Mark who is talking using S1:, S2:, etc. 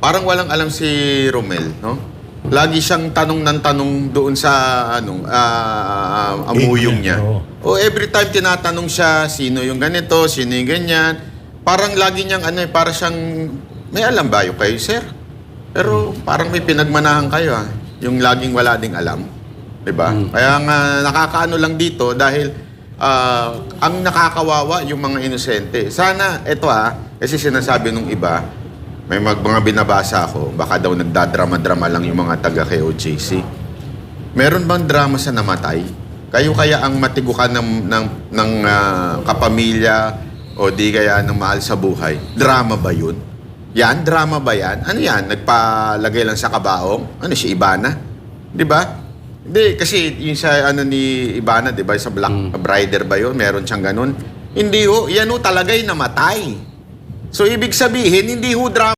S1: Parang walang alam si Romel, no? Lagi siyang tanong ng tanong doon sa amuyong niya. O every time tinatanong siya, sino yung ganito, sino yung ganyan. Parang lagi niyang para siyang, may alam ba yung kayo, sir? Pero parang may pinagmanahan kayo, ha? Yung laging wala ding alam. Diba? Kaya nga, nakakaano lang dito dahil ang nakakawawa yung mga inosente. Sana, eto kasi sinasabi nung iba, may mga binabasa ako, baka daw nagdadrama-drama lang yung mga taga KOJC. Meron bang drama sa namatay? Kayo kaya ang matigukan ng kapamilya o di kaya ng mahal sa buhay? Drama ba yun? Yan? Drama ba yan? Ano yan? Nagpalagay lang sa kabaong? Ano si Ibana? Di ba? Hindi, kasi yung sa ni Ibana, di ba? Sa Black Brider ba yun? Meron siyang ganun? Hindi yan talaga'y namatay. So, ibig sabihin, hindi drama.